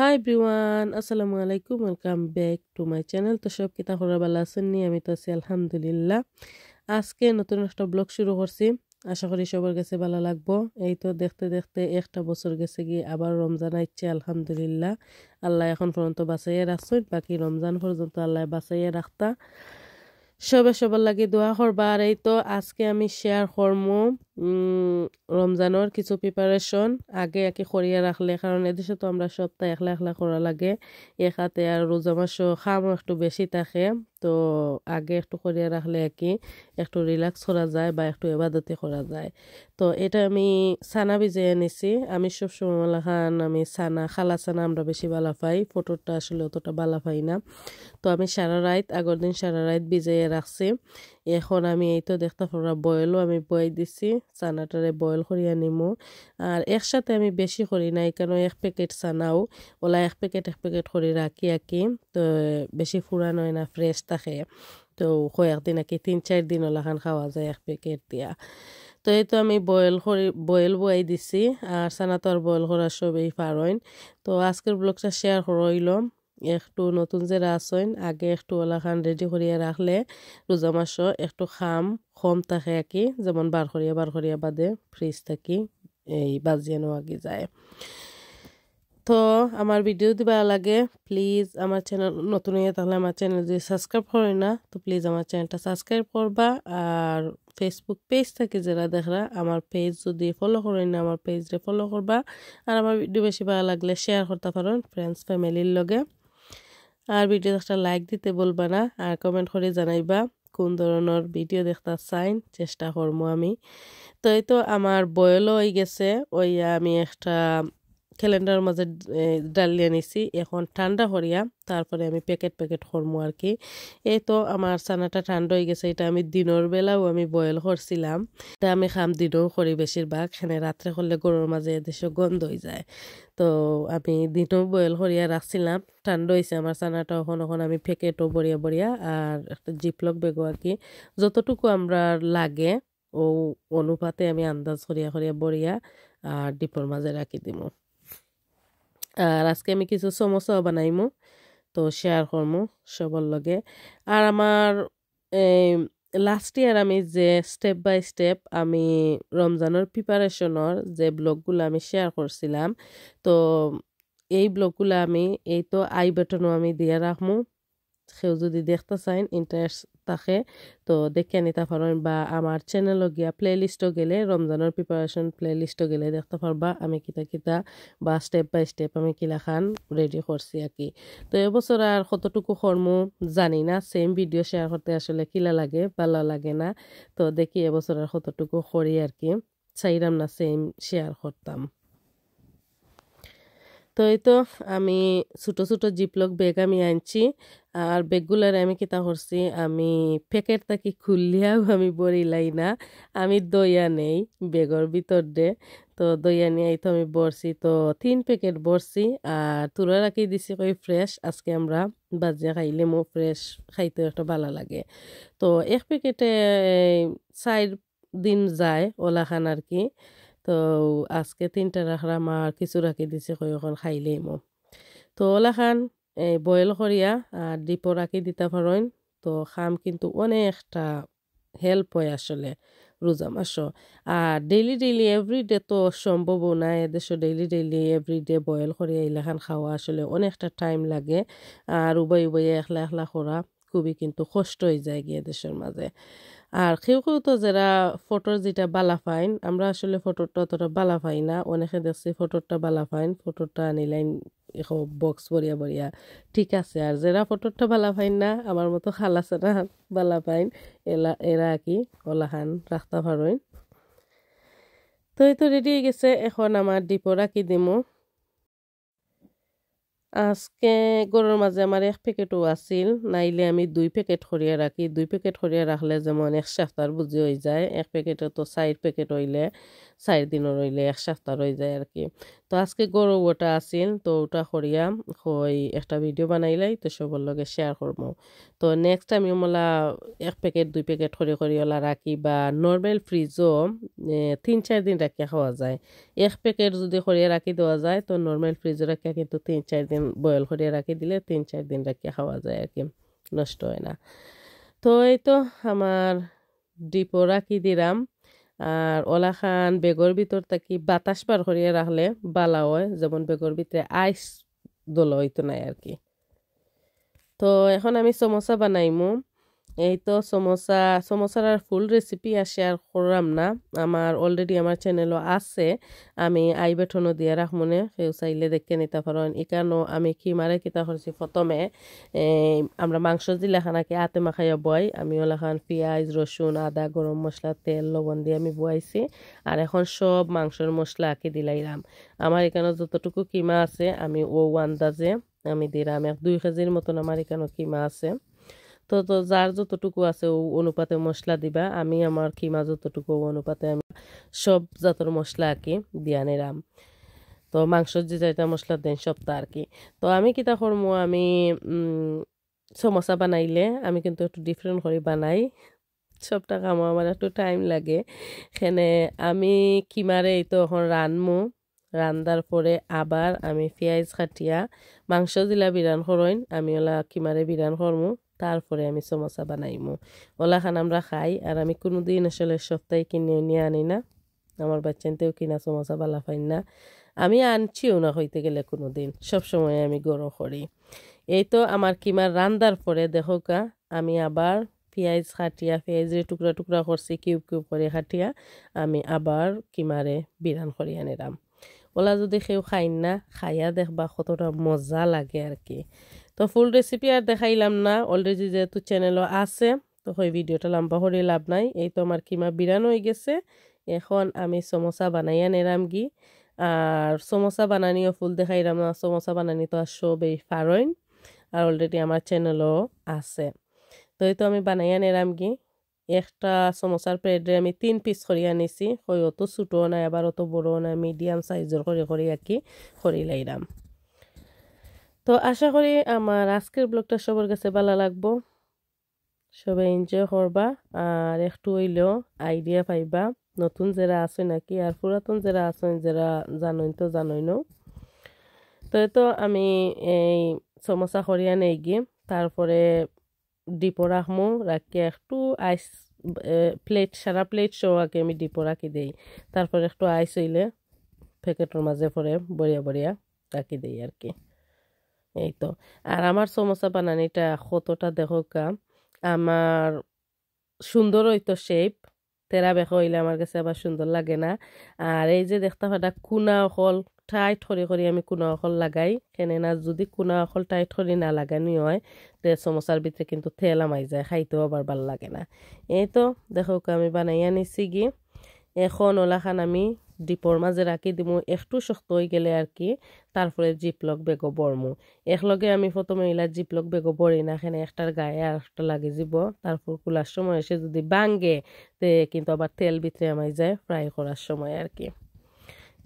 Hi everyone, আসসালামু আলাইকুম। Welcome back to my channel. তো সব কিতা খবর ভালো আছেন নি? আমি তো আছি আলহামদুলিল্লাহ। আজকে নতুন একটা ব্লগ শুরু করছি। আশা করি সবার কাছে ভালো লাগবো। এই তো দেখতে দেখতে একটা বছর গেছে গিয়ে আবার রমজান আইচ্ছে আলহামদুলিল্লাহ। আল্লাহ এখন পর্যন্ত বাঁচাইয়া রাখছেন, বাকি রমজান পর্যন্ত আল্লাহ বাঁচাইয়া রাখতা। সবার লাগি দোয়া করবা। আর এই তো আজকে আমি শেয়ার করমু রমজানের কিছু প্রিপারেশন আগে একে করিয়া রাখলে, কারণ এদেশে তো আমরা সপ্তাহ একলা একলা করা লাগে। এখাতে আর রোজা মাসও খামও একটু বেশি থাকে, তো আগে একটু করিয়া রাখলে কি একটু রিল্যাক্স করা যায় বা একটু এবাদতে করা যায়। তো এটা আমি সানা ভিজিয়ে নিছি। আমি সবসময় আমি সানা খালা সানা আমরা বেশি বালা পাই, ফটোটা আসলে অতটা বালা পাই না। তো আমি আগের দিন সারা রাত ভিজিয়ে রাখছি। এখন আমি এই তো দেখতে পারা বয়েলও আমি বয়ে দিছি, চানাটারে বয়েল করিয়া নিমু। আর একসাথে আমি বেশি করি না, কেন এক প্যাকেট চানাও ওলা এক প্যাকেট করে রাখি তো বেশি ফুরান হয় না, ফ্রেশ থাকে। তো কয়েকদিন আর কি 3-4 দিন ওলাখান খাওয়া যায় এক প্যাকেট দিয়া। তো এই তো আমি বয়েল বয়াই দিছি। আর চানা তো আর বয়েল করা সবই পারইন। তো আজকের ব্লগটা শেয়ার করইলাম। একটু নতুন যারা আসইন আগে একটু ওলাখান রেডি করিয়া রাখলে রোজা মাসও একটু কম থাকে আর কি, যেমন বার করিয়া বাদে ফ্রিজ থাকি এই বাজিয়ে নেওয়া যায়। তো আমার ভিডিও দিবা লাগে, প্লিজ আমার চ্যানেল নতুন হয়ে তাহলে আমার চ্যানেল যদি সাবস্ক্রাইব করে না তো প্লিজ আমার চ্যানেলটা সাবস্ক্রাইব করবা। আর ফেসবুক পেজ থেকে যারা দেখরা আমার পেজ যদি ফলো করেন না আমার পেজরে ফলো করবা। আর আমার ভিডিও বেশি ভালো লাগলে শেয়ার করতে পারেন ফ্রেন্ডস ফ্যামিলির লগে। আর ভিডিও একটা লাইক দিতে বলবা না, আর কমেন্ট করে জানাইবা কোন ধরনের ভিডিও দেখতে চাইন, চেষ্টা করবো আমি। তো এই তো আমার বয়েলও হয়ে গেছে। ওই আমি একটা ক্যালেন্ডার মাঝে ডালিয়ে নিছি, এখন ঠান্ডা করিয়া তারপরে আমি প্যাকেট করবো আর কি। এই তো আমার চানাটা ঠান্ডা হয়ে গেছে। এটা আমি দিনের বেলাও আমি বয়েল করছিলাম। এটা আমি খাম দিনও করি বেশিরভাগ, এখানে রাত্রে করলে গরুর মাঝে এদেশে গন্ধ হয়ে যায়। তো আমি দিনও বয়েল করিয়া রাখছিলাম, ঠান্ডা হয়েছে আমার চানাটা। এখন আমি প্যাকেটও বড়িয়া আর একটা জিপলক বেগও আর কি, যতটুকু আমরা লাগে ও অনুপাতে আমি আন্দাজ করিয়া বড়িয়া আর ডিপোর মাঝে রাখি দিব। আর আজকে আমি কিছু সমোসাও বানাইমু, তো শেয়ার করমু সবার লগে। আর আমার লাস্ট ইয়ার আমি যে স্টেপ বাই স্টেপ আমি রমজানের প্রিপারেশনের যে ব্লগগুলো আমি শেয়ার করছিলাম, তো এই ব্লগগুলো আমি এই তো আই বাটনও আমি দিয়ে রাখমু। কেউ যদি দেখতে চাইন ইন্টারেস্ট থাকে তো দেখে নিতে পারেন, বা আমার চ্যানেলও গিয়া প্লে লিস্টও গেলে রমজানের প্রিপারেশন প্লে লিস্টও গেলে দেখতে পারবা আমি কিতা বা স্টেপ বাই স্টেপ আমি কিলাখান রেডি করছি আর কি। তো এবছর আর কতটুকু কর্ম জানি না, সেম ভিডিও শেয়ার করতে আসলে কিলা লাগে ভালো লাগে না। তো দেখি এবছর আর কতটুকু করি আর কি, চাইরাম না সেম শেয়ার করতাম। তো এই তো আমি ছোট জিপলক ব্যাগ আমি আনছি। আর ব্যাগগুলার আমি কিতা করছি, আমি প্যাকেট থাকি খুললিয়াও আমি বরিলাই না, আমি দইয়া নেই ব্যাগর ভিতর দে। তো দইয়া নিয়ে তো আমি বরছি, তো 3 প্যাকেট বরছি। আর তুলা রাখি দিছি কই ফ্রেশ, আজকে আমরা বাজিয়া খাইলে ফ্রেশ খাইতে একটা ভালো লাগে। তো এক প্যাকেটে 4 দিন যায় ওলাখান আর কি। তো আজকে 3টা রাখলাম আর কিছু রাখি দিছি কই এখন খাইলেই তো ওলাখান বয়েল করিয়া আর ডিপো রাখি দিতে পারেন। তো খাম কিন্তু অনেকটা হেল্প হয় আসলে রোজা মাসও। আর ডেইলি এভরিডে তো সম্ভব না, এদেশে ডেইলি এভরিডে বয়েল করিয়া এলাখান খাওয়া আসলে অনেকটা টাইম লাগে। আর উবাই একলা করা খুবই কিন্তু কষ্ট হয়ে যায় গিয়ে দেশের মাঝে। আর কেউ তো যারা ফটোর যেটা বালা ফাইন, আমরা আসলে ফটোটা অতটা বালা পাই না। অনেকে দেখছি ফটোটা বালা ফাইন, ফটোটা আনিলাইন বক্স বরিয়া ঠিক আছে। আর যারা ফটোটা বালা ফাইন না, আমার মতো খালাস না বালা ফাইন, এরা কি ওলাখান রাখতে পারেন। তো এই তো রেডি হয়ে গেছে, এখন আমার ডিপো রাখি দিমু। আজকে গরুর মাঝে আমার 1 প্যাকেটও আছিল, নাইলে আমি 2 প্যাকেট করিয়া রাখি। 2 প্যাকেট করিয়া রাখলে যেমন 1 সপ্তাহ বুঝি হয়ে যায়। 1 প্যাকেটে তো 4 প্যাকেট হইলে 4 দিনের হইলে 1 সপ্তাহ হয়ে যায় আর কি। তো আজকে গরু ওটা আসিল তো ওটা করিয়া হই একটা ভিডিও বানাইলাই তো সবার লগে শেয়ার করবো তো নেক্সট আমি মোলা 1 প্যাকেট 2 প্যাকেট করি ওলা রাখি বা নর্মাল ফ্রিজও 3-4 দিন রাখিয়া খাওয়া যায় 1 প্যাকেট যদি করিয়া রাখি দেওয়া যায় তো নর্মাল ফ্রিজে রাখিয়া কিন্তু 3-4 দিন বয়েল করিয়া রাখি দিলে 3-4 দিন রাখিয়া খাওয়া যায় আর কি নষ্ট হয় না তো এই তো আমার ডিপো রাখি দিলাম আর ওলাখান বেগর ভিতর থাকি বাতাস বার করিয়া রাখলে বালা হয় যেমন বেগর ভিতরে আইস দোল হইতো নাই আর কি তো এখন আমি সমোসা বানাইমু এই তো সমোসার আর ফুল রেসিপি আর শেয়ার করলাম না আমার অলরেডি আমার চ্যানেলও আছে আমি আই বাটনও দিয়ে রাখমনে কেউ চাইলে দেখে নিতে পারেন এখানেও আমি কিমারে কিতা করছি প্রথমে আমরা মাংস জিলাখানাকে আতে মাখাইয়া বই আমি ওলাখান পেঁয়াজ রসুন আদা গরম মশলা তেল লবণ দিয়ে আমি বয়াইছি আর এখন সব মাংসের মশলা আঁকি দিলাইলাম আমার এখানে যতটুকু কিমা আছে আমি ও আন্দাজে আমি দিলাম 2 কেজির মতন আমার এখানে কিমা আছে তো যার যতটুকু আছে ও অনুপাতে মশলা দিবা আমি আমার কিমা যতটুকু অনুপাতে আমি সব জাতের মশলা আঁকি দিয়া নিলাম তো মাংসর যে যাইতা মশলা দেন সবটা আর কি তো আমি কিতা করবো আমি সমোসা বানাইলে আমি কিন্তু একটু ডিফারেন্ট করে বানাই সবটা কামো আমার একটু টাইম লাগে এখানে আমি কিমারে এই তো এখন রান্দার পরে আবার আমি পেঁয়াজ কাটিয়া মাংস দিলা বিরান করইন আমি ওলা কিমারে বিরান করমু তারপরে আমি সমোসা বানাইমু ওলাখান আমরা খাই আর আমি কোনোদিন আসলে সপ্তাহে কিনে নিয়ে আনি না আমার বাচ্চাতেও কিনা সমোসা বালা পাই না আমি আনছিও না হইতে গেলে কোনোদিন সবসময় আমি গরো করি এই তো আমার কিমার রান্দার পরে দেখো কা আমি আবার পেঁয়াজ কাটিয়া পেঁয়াজের টুকরা টুকরা করছি কিউব কিউব করে কাটিয়া আমি আবার কিমারে বিরান করিয়া নিলাম ওলা যদি কেউ খাইন না খাইয়া দেখবা কতটা মজা লাগে আর কি তো ফুল রেসিপি আর দেখাইলাম না অলরেডি যেহেতু চ্যানেলও আছে তো ওই ভিডিওটা লম্বা করে লাভ নাই এই তো আমার কিমা বিরান হয়ে গেছে এখন আমি সমোসা বানাইয়া নেরাম গি আর সমোসা বানানিও ফুল দেখাইলাম না সমোসা বানানি তো আর সবেই পারইন আর অলরেডি আমার চ্যানেলও আছে তো এই তো আমি বানাইয়া নেরাম গি একটা সমোসার প্লেটে আমি 3 পিস করিয়া নিছি কই অত ছোটো না আবার অত বড় না মিডিয়াম সাইজের করে আর কি করি লাইলাম তো আশা করি আমার আজকের ব্লগটা সবার কাছে ভালো লাগবো সবাই এনজয় করবা আর একটু হইলেও আইডিয়া পাইবা নতুন যারা আছে নাকি আর পুরাতন যারা আছেন যারা জানোই তো জানোই ন তো তো আমি এই সমোসা করিয়া নেই গিয়ে তারপরে ডিপো রাখমু রাখিয়া একটু আইস প্লেট সারা প্লেট সহ আগে আমি ডিপো রাখি দেই তারপরে একটু আইস হইলে প্যাকেটের মাঝে পরে বড়িয়া বড়িয়া রাখি দেই আর কি এই তো আর আমার সমোসা বানানিটা কতটা দেখো কা আমার সুন্দর হইতো শেপ তেরা বেকা হইলে আমার কাছে আবার সুন্দর লাগে না আর এই যে দেখতে পাটা কুনা অকল টাইট করে আমি কুনা অকল লাগাই কেন না যদি কুনা অকল টাইট করে না লাগানি হয় তে সমোসার ভিতরে কিন্তু তেল আমাই যায় খাইতেও আবার ভাল লাগে না এই তো দেখো আমি বানাইয়া নিছি গি এখন ওলাখান আমি ডিপোর মাঝে রাখি দিমু একটু শক্ত হয়ে গেলে আর কি তারপরে জিপলক বেগো বরমু একলগে আমি প্রথমে ইলা জিপলক বেগো বরি না এখানে একটার গায়ে আর একটা লাগে যাব তারপর কুলার সময় এসে যদি বাঙ্গে তে কিন্তু আবার তেল ভিতরে আমায় যায় ফ্রাই করার সময় আর কি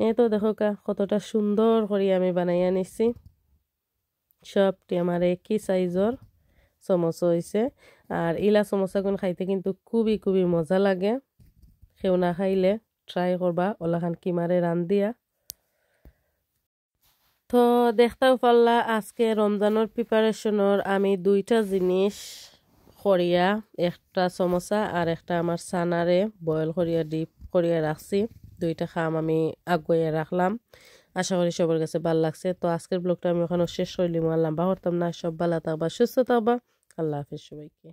এই তো দেখো কতটা সুন্দর করে আমি বানাইয়া নিছি সবটি আমার একই সাইজর সমোসা হয়েছে আর ইলা সমোসাগুন খাইতে কিন্তু খুবই খুবই মজা লাগে কেউ না খাইলে ট্রাই করবা ওলাখান কিমারে রান্ধিয়া তো দেখতেও পারলা আজকে রমজানের প্রিপারেশনের আমি 2টা জিনিস করিয়া একটা সমোসা আর একটা আমার সানারে বয়েল করিয়া ডিপ করিয়া রাখছি 2টা খাম আমি আগুয়ে রাখলাম আশা করি সবার কাছে ভালো লাগছে তো আজকের ব্লগটা আমি ওখানে শেষ করলাম আর লম্বা করতাম না সব ভালো থাকবা সুস্থ থাকবা আল্লাহ হাফেজ সবাইকে